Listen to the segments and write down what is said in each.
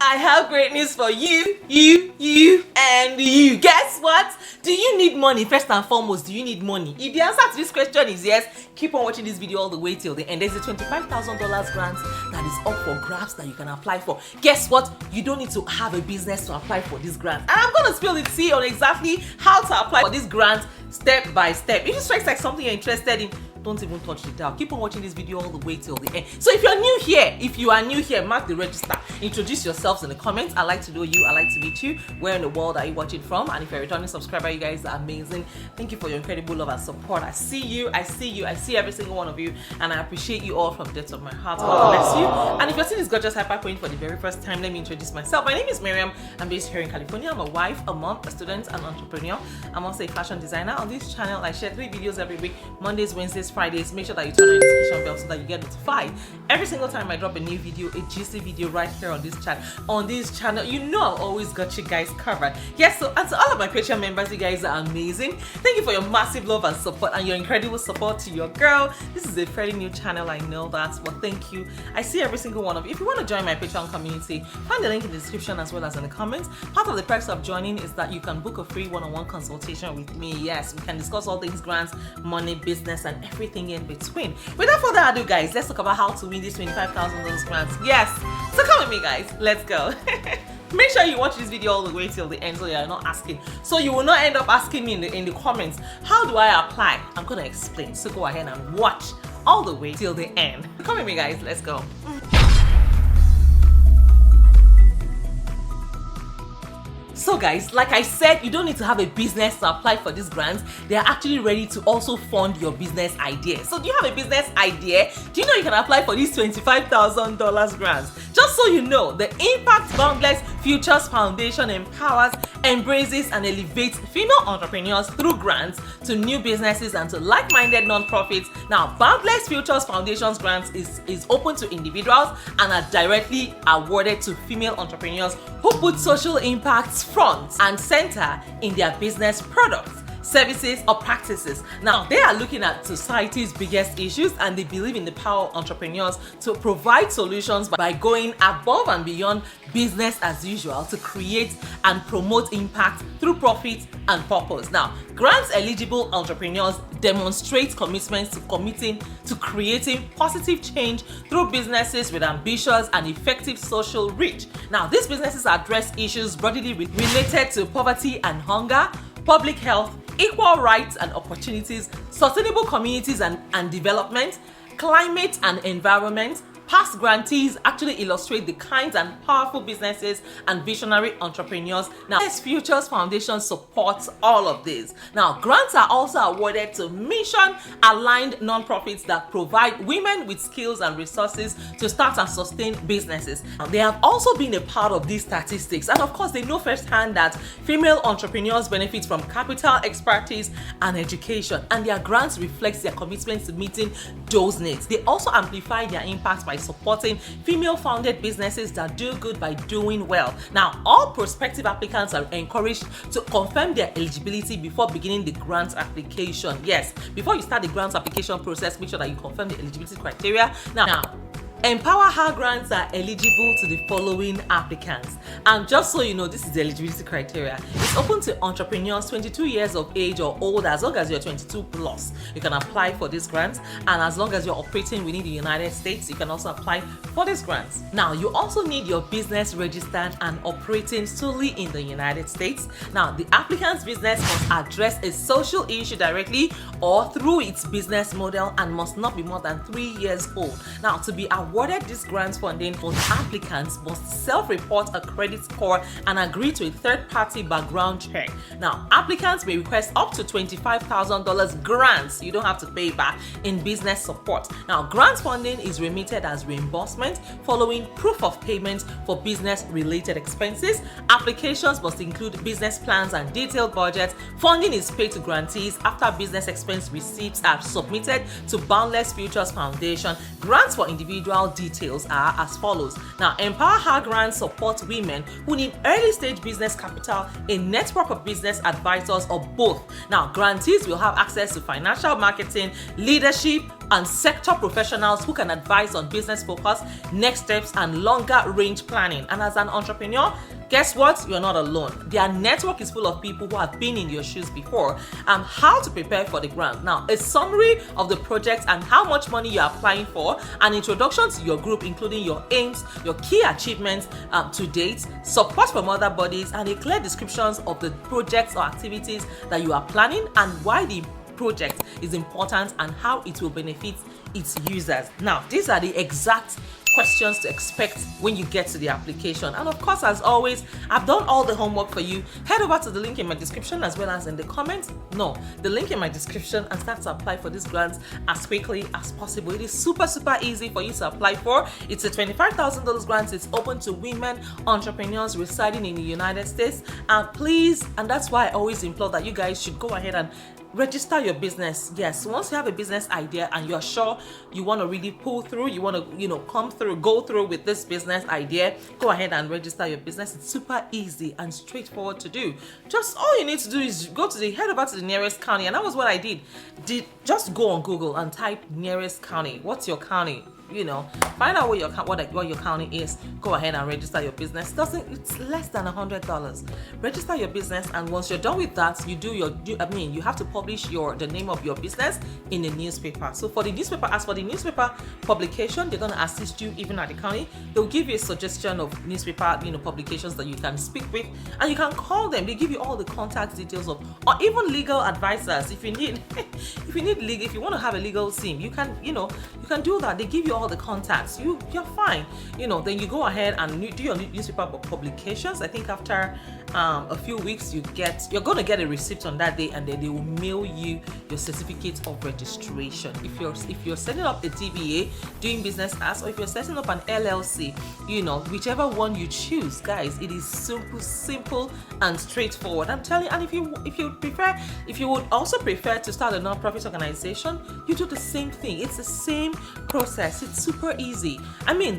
I have great news for you, and you. Guess what? Do you need money? First and foremost, do you need money? If the answer to this question is yes, keep on watching this video all the way till the end. There's a $25,000 grant that is up for grabs that you can apply for. Guess what? You don't need to have a business to apply for this grant. And I'm going to spill the tea on exactly how to apply for this grant step by step. If it strikes like something you're interested in, don't even touch the dial. Keep on watching this video all the way till the end. So if you are new here, mark the register. Introduce yourselves in the comments. I like to know you. I like to meet you. Where in the world are you watching from? And if you're a returning subscriber, you guys are amazing. Thank you for your incredible love and support. I see you. I see every single one of you, and I appreciate you all from the depths of my heart. God bless you. And if you're seeing this gorgeous hyper point for the very first time, let me introduce myself. My name is Miriam. I'm based here in California. I'm a wife, a mom, a student, an entrepreneur. I'm also a fashion designer. On this channel, I share 3 videos every week: Mondays, Wednesdays, Fridays. Make sure that you turn on the notification bell so that you get notified every single time I drop a new video, a juicy video right here on this channel. On this channel, you know I've always got you guys covered. Yes, so and to all of my Patreon members, you guys are amazing. Thank you for your massive love and support and your incredible support to your girl. This is a fairly new channel, I know that, but thank you. I see every single one of you. If you want to join my Patreon community, find the link in the description as well as in the comments. Part of the perks of joining is that you can book a free one-on-one consultation with me. Yes, we can discuss all things grants, money, business, and everything in between. Without further ado, guys, let's talk about how to win this $25,000 grant. Yes, so come with me, guys. Let's go. Make sure you watch this video all the way till the end so you're not asking. So you will not end up asking me in the comments, how do I apply? I'm gonna explain. So go ahead and watch all the way till the end. Come with me, guys. Let's go. So guys, like I said, you don't need to have a business to apply for this grant. They are actually ready to also fund your business idea. So do you have a business idea? Do you know you can apply for these $25,000 grants? Just so you know, the Impact Boundless Futures Foundation empowers, embraces, and elevates female entrepreneurs through grants to new businesses and to like-minded nonprofits. Now, Boundless Futures Foundation's grants is open to individuals and are directly awarded to female entrepreneurs who put social impacts front and center in their business products, services, or practices. Now, they are looking at society's biggest issues and they believe in the power of entrepreneurs to provide solutions by going above and beyond business as usual to create and promote impact through profit and purpose. Now, grants eligible entrepreneurs demonstrate commitments to creating positive change through businesses with ambitious and effective social reach. Now, these businesses address issues broadly related to poverty and hunger, public health, equal rights and opportunities, sustainable communities and development, climate and environment. Past grantees actually illustrate the kinds and powerful businesses and visionary entrepreneurs. Now, this Futures Foundation supports all of this. Now, grants are also awarded to mission-aligned nonprofits that provide women with skills and resources to start and sustain businesses. Now, they have also been a part of these statistics, and of course, they know firsthand that female entrepreneurs benefit from capital, expertise, and education, and their grants reflect their commitment to meeting those needs. They also amplify their impact by supporting female-founded businesses that do good by doing well. Now, all prospective applicants are encouraged to confirm their eligibility before beginning the grant application. Yes, before you start the grant application process, make sure that you confirm the eligibility criteria. Now, Empower Her grants are eligible to the following applicants. And just so you know, this is the eligibility criteria. It's open to entrepreneurs 22 years of age or older. As long as you're 22 plus, you can apply for this grant. And as long as you're operating within the United States, you can also apply for this grant. Now, you also need your business registered and operating solely in the United States. Now, the applicant's business must address a social issue directly or through its business model and must not be more than 3 years old. Now, to be awarded this grant funding, both applicants must self-report a credit score and agree to a third-party background check. Now, applicants may request up to $25,000 grants, you don't have to pay back, in business support. Now, grant funding is remitted as reimbursement following proof of payment for business-related expenses. Applications must include business plans and detailed budgets. Funding is paid to grantees after business expense receipts are submitted to Boundless Futures Foundation. Grants for individual details are as follows. Now, Empower Her grants support women who need early stage business capital, a network of business advisors, or both. Now, grantees will have access to financial marketing, leadership, and sector professionals who can advise on business focus, next steps, and longer range planning. And as an entrepreneur, guess what? You're not alone. Their network is full of people who have been in your shoes before and how to prepare for the grant. Now, a summary of the project and how much money you're applying for, an introduction to your group, including your aims, your key achievements to date, support from other bodies, and a clear descriptions of the projects or activities that you are planning and why the project is important and how it will benefit its users. Now, these are the exact questions to expect when you get to the application. And of course, as always, I've done all the homework for you. Head over to the link in my description as well as in the comments. No, the link in my description, and start to apply for these grants as quickly as possible. It is super easy for you to apply for. It's a $25,000 grant. It's open to women entrepreneurs residing in the United States. And please, and that's why I always implore that you guys should go ahead and register your business. Yes, once you have a business idea and you're sure you want to really pull through, you want to go through with this business idea, go ahead and register your business. It's super easy and straightforward to do. Just all you need to do is head over to the nearest county, and that was what I did. Just go on Google and type nearest county. What's your county? Find out what your county is. Go ahead and register your business. It's less than $100. Register your business, and once you're done with that, you have to publish the name of your business in the newspaper. So for the newspaper publication, they're going to assist you even at the county. They'll give you a suggestion of newspaper publications that you can speak with, and you can call them. They give you all the contact details or even legal advisors if you need if you want to have a legal team, you can do that. They give you all the contacts. You're fine. Then you go ahead and do your newspaper publications. I think after a few weeks you're going to get a receipt on that day, and then they will mail you your certificate of registration. If you're setting up a DBA, doing business as, or if you're setting up an LLC, whichever one you choose, guys, it is simple and straightforward. I'm telling you. And if you would also prefer to start a non-profit organization, you do the same thing. It's the same process. It's super easy.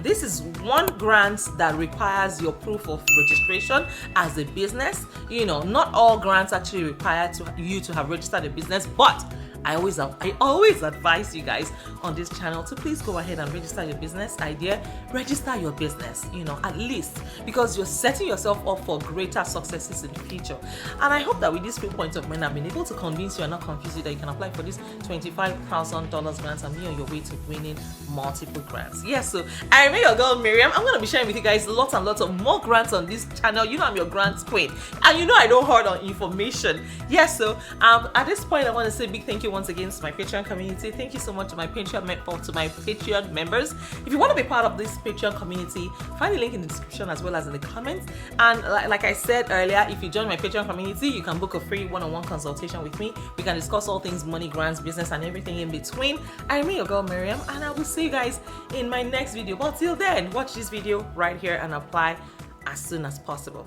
This is one grant that requires your proof of registration as a business. Not all grants actually require you to have registered a business, but I always advise you guys on this channel to please go ahead and register your business idea. Register your business, at least, because you're setting yourself up for greater successes in the future. And I hope that with these few points of mine, I've been able to convince you and not confuse you that you can apply for this $25,000 grants and be on your way to winning multiple grants. Yes, so I remain your girl Miriam. I'm going to be sharing with you guys lots and lots of more grants on this channel. I'm your grants queen, and I don't hoard on information. Yes, so at this point, I want to say a big thank you once again to my Patreon community. Thank you so much to my Patreon members. If you want to be part of this Patreon community, find the link in the description as well as in the comments. And like I said earlier, if you join my Patreon community, you can book a free one-on-one consultation with me. We can discuss all things money, grants, business, and everything in between. I am your girl Miriam, and I will see you guys in my next video. But till then, watch this video right here and apply as soon as possible.